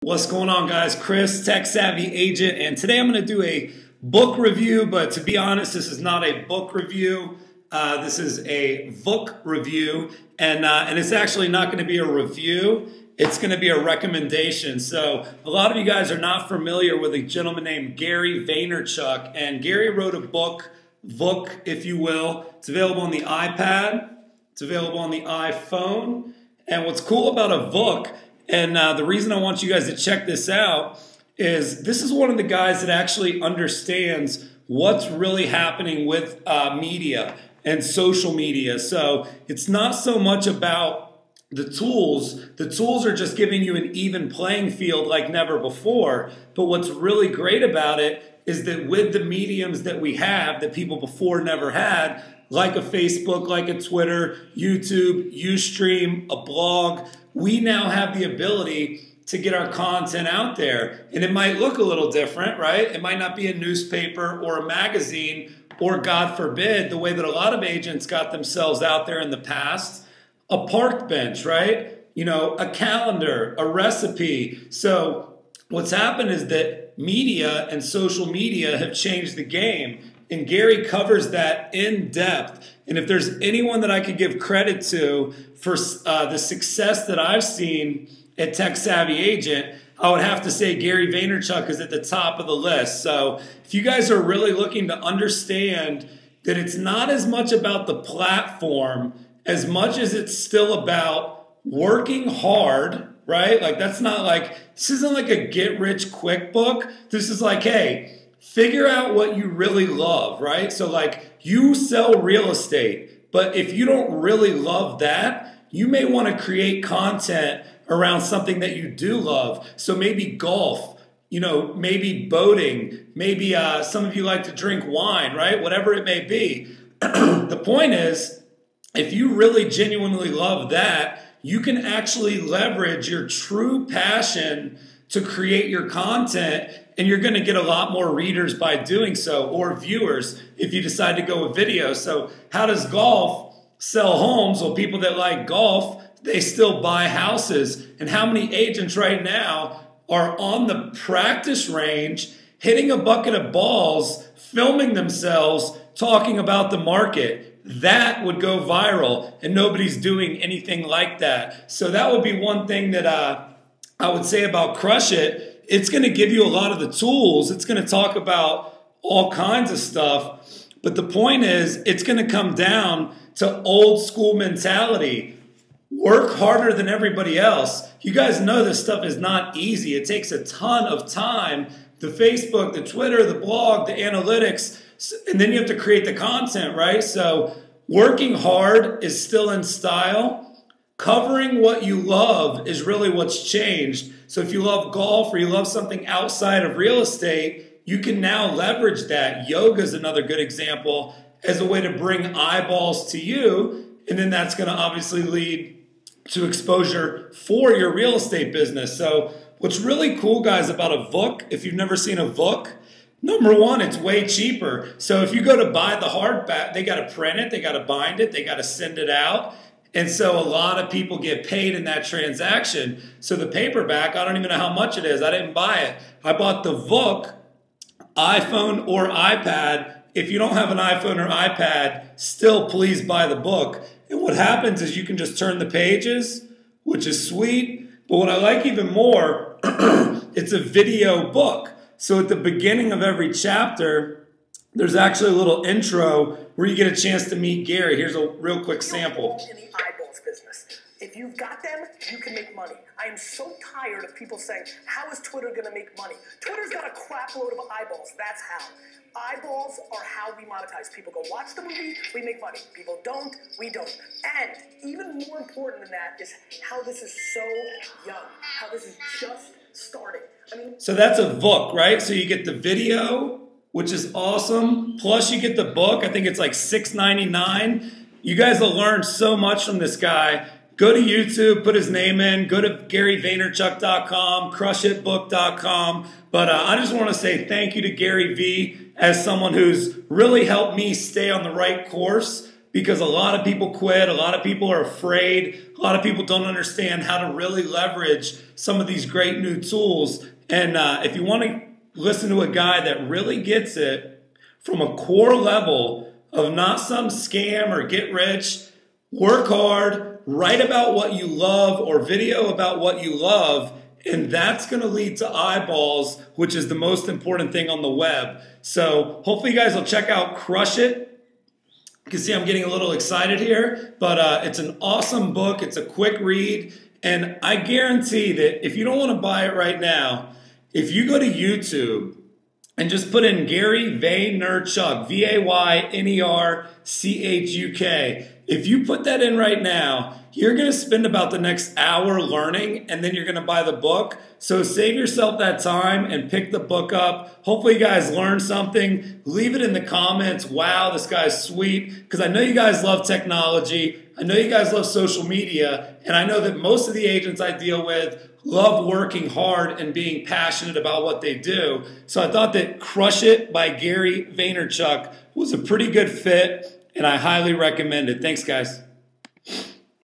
What's going on, guys? Chris, Tech Savvy Agent, and today I'm going to do a book review, but to be honest, this is not a book review. This is a book review, and it's actually not going to be a review. It's going to be a recommendation. So a lot of you guys are not familiar with a gentleman named Gary Vaynerchuk, and Gary wrote a book, if you will. It's available on the iPad. It's available on the iPhone. And what's cool about a book, and the reason I want you guys to check this out, is this is one of the guys that actually understands what's really happening with media and social media. So it's not so much about the tools. The tools are just giving you an even playing field like never before. But what's really great about it is that with the mediums that we have that people before never had, like a Facebook, like a Twitter, YouTube, Ustream, a blog, we now have the ability to get our content out there. And it might look a little different, right? It might not be a newspaper or a magazine or, God forbid, the way that a lot of agents got themselves out there in the past, a park bench, right? You know, a calendar, a recipe. So what's happened is that media and social media have changed the game. And Gary covers that in depth. And if there's anyone that I could give credit to for the success that I've seen at Tech Savvy Agent, I would have to say Gary Vaynerchuk is at the top of the list. So if you guys are really looking to understand that it's not as much about the platform as much as it's still about working hard, right? Like this isn't like a get rich quick book. This is like, hey, figure out what you really love, right? So like you sell real estate, but if you don't really love that, you may want to create content around something that you do love. So maybe golf, you know, maybe boating, maybe some of you like to drink wine, right? Whatever it may be. The point is, if you really genuinely love that, you can actually leverage your true passion to create your content, and you're going to get a lot more readers by doing so, or viewers if you decide to go with video. So how does golf sell homes? Well, people that like golf, they still buy houses. And how many agents right now are on the practice range, hitting a bucket of balls, filming themselves, talking about the market? That would go viral, and nobody's doing anything like that. So that would be one thing that I would say about Crush It. It's going to give you a lot of the tools. It's going to talk about all kinds of stuff. But the point is, it's going to come down to old school mentality. Work harder than everybody else. You guys know this stuff is not easy. It takes a ton of time. The Facebook, the Twitter, the blog, the analytics, and then you have to create the content, right? So working hard is still in style. Covering what you love is really what's changed. So if you love golf or you love something outside of real estate, you can now leverage that. Yoga is another good example as a way to bring eyeballs to you. And then that's going to obviously lead to exposure for your real estate business. So what's really cool, guys, about a book, if you've never seen a book, number one, it's way cheaper. So if you go to buy the hardback, they got to print it, they got to bind it, they got to send it out. And so a lot of people get paid in that transaction. So the paperback, I don't even know how much it is. I didn't buy it. I bought the book, iPhone or iPad. If you don't have an iPhone or iPad, still please buy the book. And what happens is you can just turn the pages, which is sweet. But what I like even more, it's a video book. So at the beginning of every chapter, there's actually a little intro where you get a chance to meet Gary. Here's a real quick sample. In the eyeballs business. If you've got them, you can make money. I am so tired of people saying, how is Twitter going to make money? Twitter's got a crap load of eyeballs. That's how. Eyeballs are how we monetize. People go watch the movie, we make money. People don't, we don't. And even more important than that is how this is so young, how this is just starting. So that's a book, right? So you get the video, which is awesome. Plus you get the book. I think it's like $6.99. You guys will learn so much from this guy. Go to YouTube, put his name in. Go to GaryVaynerchuk.com, crushitbook.com. But I just want to say thank you to Gary V as someone who's really helped me stay on the right course because a lot of people quit, a lot of people are afraid, a lot of people don't understand how to really leverage some of these great new tools. And if you want to listen to a guy that really gets it from a core level of not some scam or get rich, work hard, write about what you love or video about what you love, and that's going to lead to eyeballs, which is the most important thing on the web. So hopefully you guys will check out Crush It. You can see I'm getting a little excited here, but it's an awesome book. It's a quick read, and I guarantee that if you don't want to buy it right now, if you go to YouTube and just put in Gary Vaynerchuk, Vaynerchuk, if you put that in right now, you're going to spend about the next hour learning, and then you're going to buy the book. So save yourself that time and pick the book up. Hopefully you guys learned something. Leave it in the comments. Wow, this guy's sweet. Because I know you guys love technology. I know you guys love social media. And I know that most of the agents I deal with love working hard and being passionate about what they do. So I thought that Crush It by Gary Vaynerchuk was a pretty good fit, and I highly recommend it. Thanks, guys.